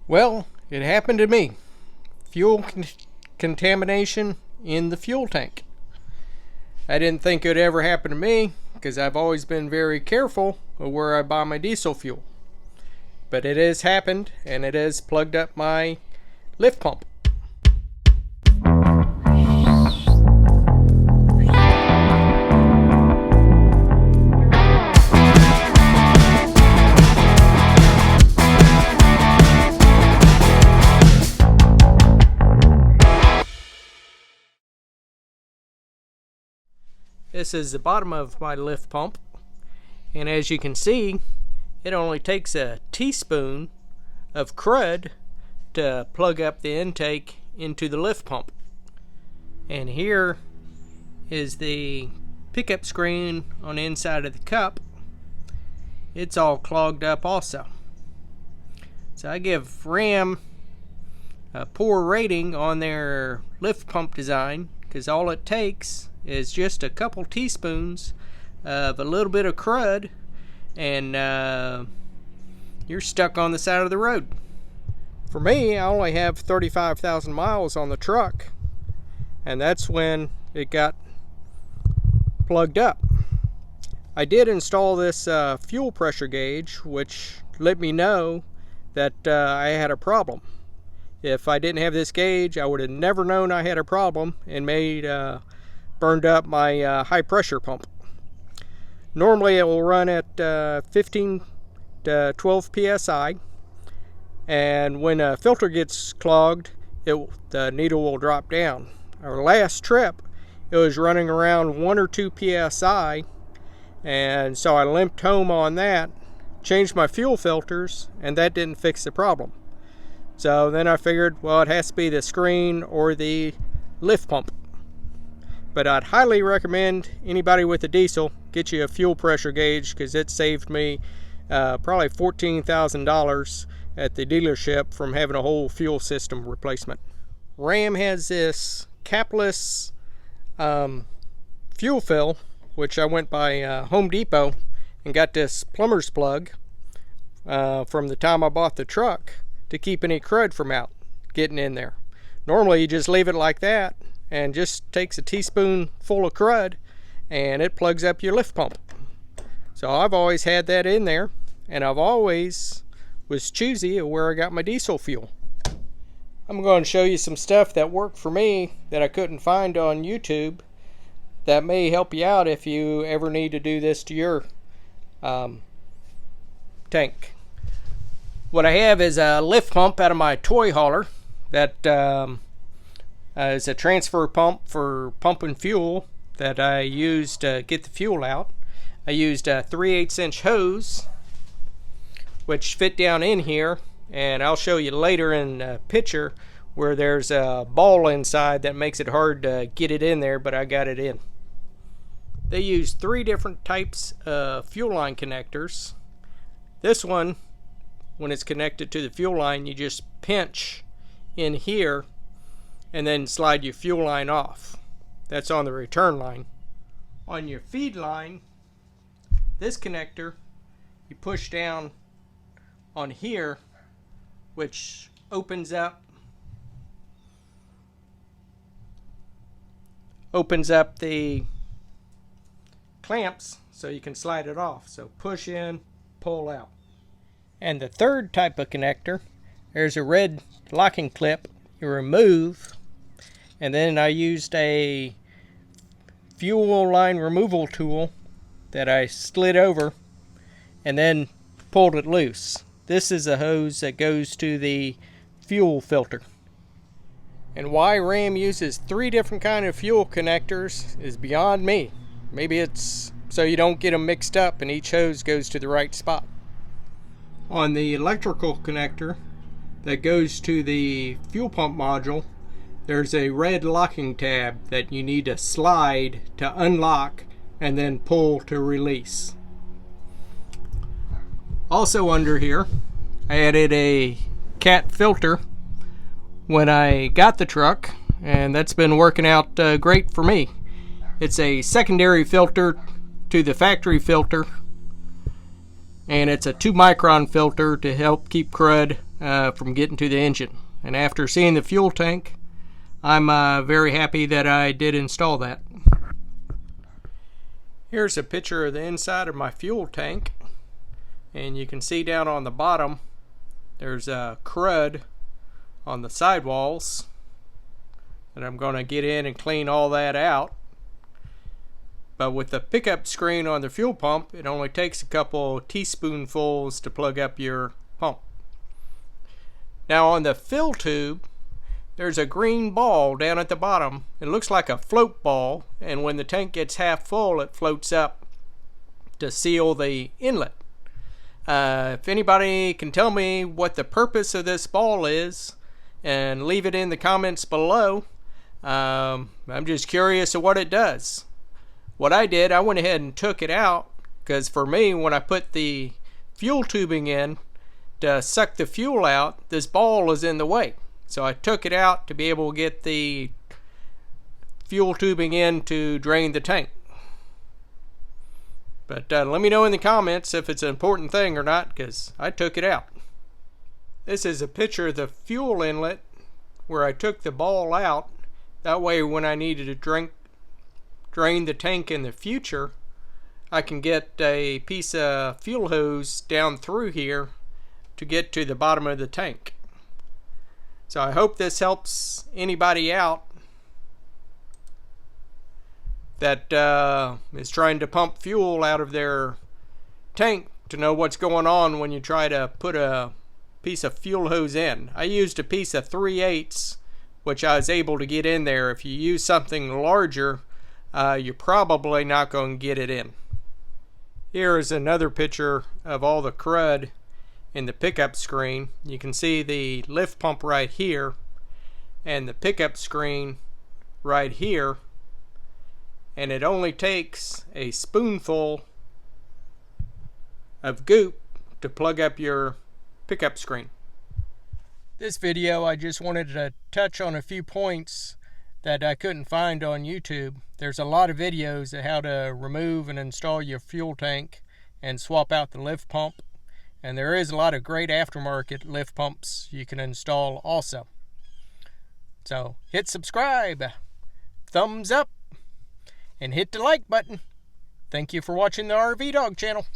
Well, it happened to me. Contamination in the fuel tank. I didn't think it would ever happen to me because I've always been very careful of where I buy my diesel fuel. But it has happened, and it has plugged up my lift pump. This is the bottom of my lift pump, and as you can see, it only takes a teaspoon of crud to plug up the intake into the lift pump. And here is the pickup screen on the inside of the cup. It's all clogged up also. So I give Ram a poor rating on their lift pump design because all it takes is just a couple teaspoons of a little bit of crud and you're stuck on the side of the road. For me, I only have 35,000 miles on the truck, and that's when it got plugged up. I did install this fuel pressure gauge, which let me know that I had a problem. If I didn't have this gauge, I would have never known I had a problem and burned up my high pressure pump. Normally it will run at 15 to 12 psi, and when a filter gets clogged, the needle will drop down. Our last trip, it was running around 1 or 2 psi, and so I limped home on that, changed my fuel filters, and that didn't fix the problem. So then I figured, well, it has to be the screen or the lift pump. But I'd highly recommend anybody with a diesel get you a fuel pressure gauge, because it saved me probably $14,000 at the dealership from having a whole fuel system replacement. Ram has this capless fuel fill, which I went by Home Depot and got this plumber's plug from the time I bought the truck to keep any crud from getting in there. Normally you just leave it like that and just takes a teaspoon full of crud and it plugs up your lift pump. So I've always had that in there, and I've always was choosy of where I got my diesel fuel. I'm going to show you some stuff that worked for me that I couldn't find on YouTube that may help you out if you ever need to do this to your tank. What I have is a lift pump out of my toy hauler that is a transfer pump for pumping fuel that I used to get the fuel out. I used a 3/8 inch hose which fit down in here, and I'll show you later in a picture where there's a ball inside that makes it hard to get it in there, but I got it in. They use 3 different types of fuel line connectors. This one, when it's connected to the fuel line, you just pinch in here and then slide your fuel line off. That's on the return line. On your feed line, this connector, you push down on here, which opens up the clamps so you can slide it off. So push in, pull out. And the third type of connector, there's a red locking clip you remove, and then I used a fuel line removal tool that I slid over and then pulled it loose. This is a hose that goes to the fuel filter. And why Ram uses 3 different kind of fuel connectors is beyond me. Maybe it's so you don't get them mixed up and each hose goes to the right spot. On the electrical connector that goes to the fuel pump module, there's a red locking tab that you need to slide to unlock and then pull to release. Also under here, I added a cat filter when I got the truck, and that's been working out great for me. It's a secondary filter to the factory filter, and it's a 2 micron filter to help keep crud from getting to the engine. And after seeing the fuel tank, I'm very happy that I did install that. Here's a picture of the inside of my fuel tank, and you can see down on the bottom there's crud on the sidewalls, and I'm going to get in and clean all that out. But with the pickup screen on the fuel pump, it only takes a couple teaspoonfuls to plug up your pump. Now on the fill tube, there's a green ball down at the bottom. It looks like a float ball, and when the tank gets half full, it floats up to seal the inlet. If anybody can tell me what the purpose of this ball is, and leave it in the comments below. I'm just curious of what it does. What I did, I went ahead and took it out, because for me, when I put the fuel tubing in to suck the fuel out, this ball is in the way. So I took it out to be able to get the fuel tubing in to drain the tank. But let me know in the comments if it's an important thing or not, because I took it out. This is a picture of the fuel inlet where I took the ball out. That way when I needed to drain the tank in the future, I can get a piece of fuel hose down through here to get to the bottom of the tank. So I hope this helps anybody out that is trying to pump fuel out of their tank to know what's going on when you try to put a piece of fuel hose in. I used a piece of 3/8, which I was able to get in there. If you use something larger, you're probably not going to get it in. Here is another picture of all the crud in the pickup screen. You can see the lift pump right here and the pickup screen right here, and it only takes a spoonful of goop to plug up your pickup screen. This video, I just wanted to touch on a few points that I couldn't find on YouTube. There's a lot of videos of how to remove and install your fuel tank and swap out the lift pump. And there is a lot of great aftermarket lift pumps you can install also. So hit subscribe, thumbs up, and hit the like button. Thank you for watching the RV Dog channel.